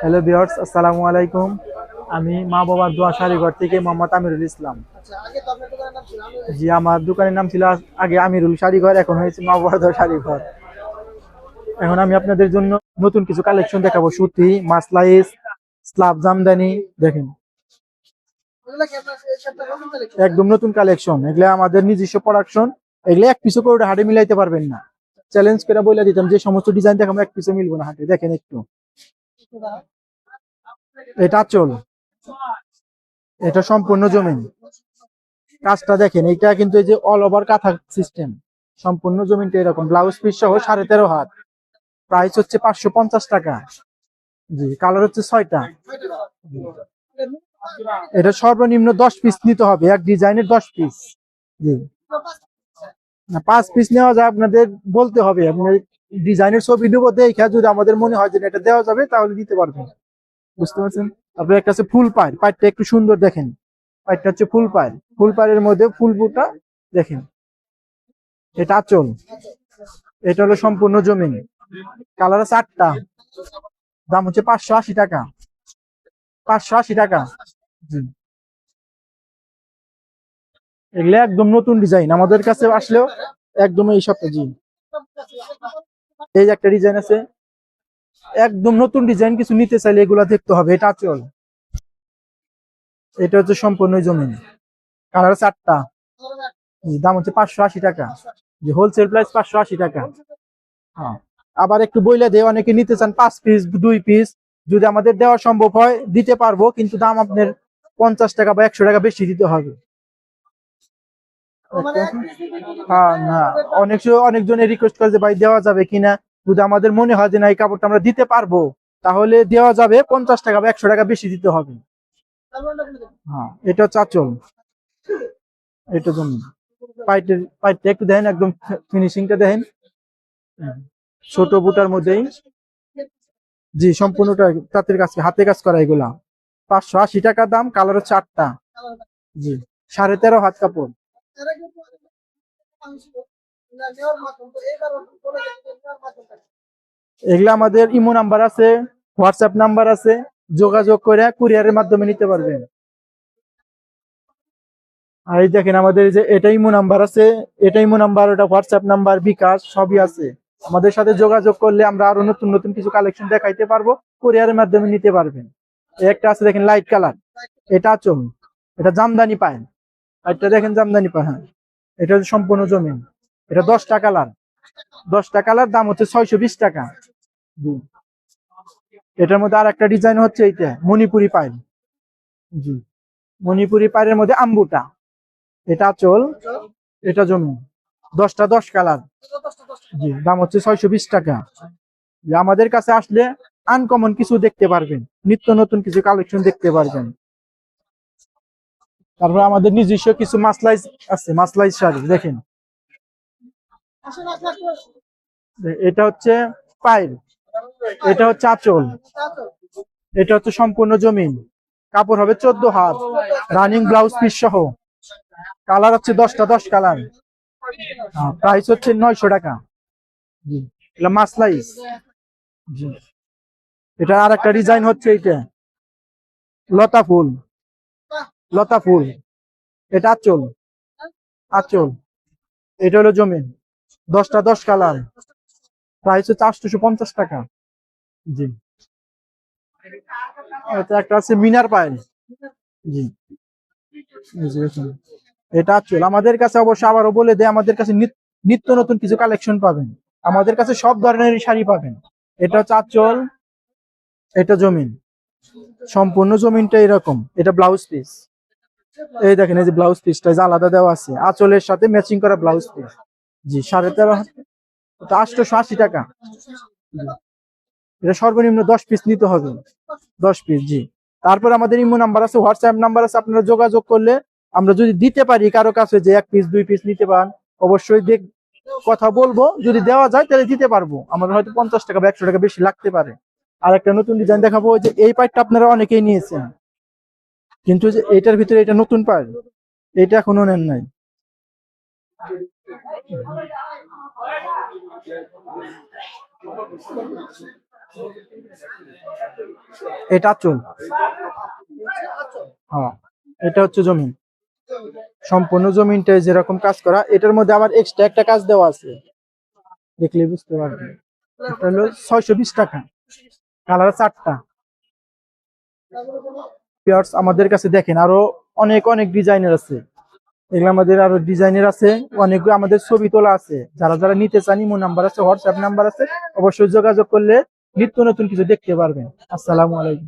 Hello viewers, আসসালামু আলাইকুম। আমি মা বাবার দোয়া শাড়িঘর থেকে মোহাম্মদ আমিরুল ইসলাম। জি, আমার দোকানের নাম ছিল আগে আমিরুল শাড়িঘর, এখন হয়েছে মা বাবার দোয়া শাড়িঘর। এখন আমি আপনাদের জন্য নতুন কিছু কালেকশন দেখাবো। সুতি, মাসলাইস, স্লাব জামদানি দেখেন, একদম নতুন কালেকশন। এগুলা আমাদের নিজস্ব প্রোডাকশন। এগুলা এক পিসও করে হাটে মিলাইতে পারবেন না। চ্যালেঞ্জ করে বলে দিতাম যে সমস্ত ডিজাইন দেখাবো এক পিসও মিলবো না হাটে। দেখেন একটু, এটা চল, এটা সম্পূর্ণ জমিন। কাজটা দেখেন, এটা কিন্তু এই যে অল ওভার কাঁথা সিস্টেম। সম্পূর্ণ জমিনটা এরকম, ব্লাউজ পিস সহ 13.5 হাত। প্রাইস হচ্ছে 550 টাকা। জি, কালার হচ্ছে 6টা। এটা সর্বনিম্ন 10 পিস নিতে হবে, এক ডিজাইনের 10 পিস। জি, না 5 পিস নেওয়া যায়, আপনাদের বলতে হবে। আপনার ডিজাইনের ছবি দেবো, দেখে যদি আমাদের মনে হয় যে এটা দেওয়া যাবে তাহলে দিতে পারবেন। বুঝতে পারছেন? আপনার একটা আছে ফুল পাড়, পাড়টা একটু সুন্দর দেখেন। পাড়টা হচ্ছে ফুল পাড়, ফুল পাড়ের মধ্যে ফুল বুটা দেখেন। এটা আঁচল, এটা হলো সম্পূর্ণ জমিন। কালার আছে 8টা। দাম হচ্ছে 580 টাকা। 580 টাকা। জি, এগুলো একদম নতুন ডিজাইন, আমাদের কাছে আসলেও একদম এই সপ্তাহে। জি, এই যে একটা ডিজাইন আছে, একদম নতুন ডিজাইন। কিছু নিতে চাইলে এগুলা দেখতে হবে। এটা আঁচল, এটা হচ্ছে সম্পূর্ণ জমিন। কালার আছে 8টা। দাম হচ্ছে 580 টাকা। যে হোলসেল প্রাইস 580 টাকা। হ্যাঁ, আবার একটু বইলে দেয়, অনেকে নিতে চান 5 পিস 2 পিস। যদি আমাদের দেওয়া সম্ভব হয় দিতে পারবো, কিন্তু দাম আপনার 50 টাকা বা 100 টাকা বেশি দিতে হবে। হ্যাঁ, না, অনেকজনের রিকোয়েস্ট করে যে ভাই দেওয়া যাবে কিনা। যদি আমাদের মনে হয় যে না এই কাপড়টা আমরা দিতে পারবো, তাহলে দেওয়া যাবে। 50 টাকা বা 100 টাকা বেশি দিতে হবে। হ্যাঁ, এটা চাচল, এটা জন্য পাইটটা একটু দেখেন, একদম ফিনিশিংটা দেখেন। ছোট বুটার মধ্যেই। জি, সম্পূর্ণটা তাঁতের কাজ, হাতে কাজ করা এগুলা। 580 টাকা দাম। কালার হচ্ছে 8টা। জি, 13.5 হাত কাপড়। এগুলা আমাদের ইমো নাম্বার আছে, হোয়াটসঅ্যাপ নাম্বার আছে। যোগাযোগ করে কুরিয়ারের মাধ্যমে নিতে পারবেন। আর এই দেখেন, আমাদের যে এটা ইমো নাম্বার আছে, এটা ইমো নাম্বার, ওটা হোয়াটসঅ্যাপ নাম্বার, বিকাশ সবই আছে। আমাদের সাথে যোগাযোগ করলে আমরা আরো নতুন নতুন কিছু কালেকশন দেখাইতে পারবো। কুরিয়ারের মাধ্যমে নিতে পারবেন। একটা আছে দেখেন লাইট কালার, এটা চম, এটা জামদানি পায়। এটা দেখেন জামদানি পায়। হ্যাঁ, এটা হচ্ছে সম্পূর্ণ জমিন। এটা 10টা কালার, 10টা কালার, দাম হচ্ছে 620 টাকা। জি, এটার মধ্যে আর একটা ডিজাইন হচ্ছে এইটা মণিপুরি পাইল। জি, মণিপুরি পাইলের মধ্যে আম্বুটা। এটা চল, এটা জমিন। 10টা 10 কালার। জি, দাম হচ্ছে 620 টাকা। আমাদের কাছে আসলে আনকমন কিছু দেখতে পারবেন, নিত্য নতুন কিছু কালেকশন দেখতে পারবেন। তারপর আমাদের নিজস্ব কিছু মাসলাইজ আছে, মাসলাইজ শাড়ি দেখেন। এটা হচ্ছে পাইল, এটা হচ্ছে আঁচল, এটা হচ্ছে সম্পূর্ণ জমিন। কাপড় হবে 14 হাত, রানিং ব্লাউজ পিস সহ। কালার হচ্ছে 10টা 10 কালার। প্রাইস হচ্ছে 900 টাকা। জি, এটা মাসলাইজ। জি, এটা আর একটা ডিজাইন হচ্ছে এইটা লতা ফুল, লতা ফুল। এটা আঁচল, আঁচল, এটা হলো জমিন। 10টা 10 কালার। প্রাইস হচ্ছে 850 টাকা। জি, এটা একটা আছে মিনার পাইল। জি, এই যে দেখুন, এটা আঁচল। আমাদের কাছে অবশ্য আবারও বলে দেয়, আমাদের কাছে নিত্য নতুন কিছু কালেকশন পাবেন। আমাদের কাছে সব ধরনের শাড়ি পাবেন। এটা হচ্ছে আঁচল, এটা জমিন। সম্পূর্ণ জমিনটা এরকম। এটা ব্লাউজ পিস, এই দেখেন, এই যে ব্লাউজ পিসটা আলাদা দেওয়া আছে, আঁচলের সাথে ম্যাচিং করা ব্লাউজ পিস। জি, 13.5, এটা 880 টাকা। জি, এটা সর্বনিম্ন 10 পিস নিতে হবে, 10 পিস। জি, তারপর আমাদের ইমো নাম্বার আছে, হোয়াটসঅ্যাপ নাম্বার আছে। আপনারা যোগাযোগ করলে আমরা যদি দিতে পারি কারো কাছে যে 1 পিস 2 পিস নিতে পান, অবশ্যই কথা বলবো। যদি দেওয়া যায় তাহলে দিতে পারবো। আমাদের হয়তো 50 টাকা বা 100 টাকা বেশি লাগতে পারে। আর একটা নতুন ডিজাইন দেখাবো, যে এই পার্টটা আপনারা অনেকেই নিয়েছেন, কিন্তু যে এটার ভিতরে এটা নতুন পার্ট, এটা এখনো নেন নাই। এটা চুল। হ্যাঁ, এটা হচ্ছে জমিন। সম্পূর্ণ জমিনটাই যেরকম কাজ করা, এটার মধ্যে আবার এক্সট্রা একটা কাজ দেওয়া আছে, দেখলে বুঝতে পারবেন। এটা হলো 620 টাকা, কালার 4টা। পিয়ার্স আমাদের কাছে দেখেন আরো অনেক অনেক ডিজাইনের আছে, এগুলো আমাদের আরো ডিজাইনের আছে, অনেকগুলো আমাদের ছবি তোলা আছে। যারা যারা নিতে চান ইমো নাম্বার আছে, হোয়াটসঅ্যাপ নাম্বার আছে, অবশ্যই যোগাযোগ করলে নিত্য নতুন কিছু দেখতে পারবেন। আসসালামু আলাইকুম।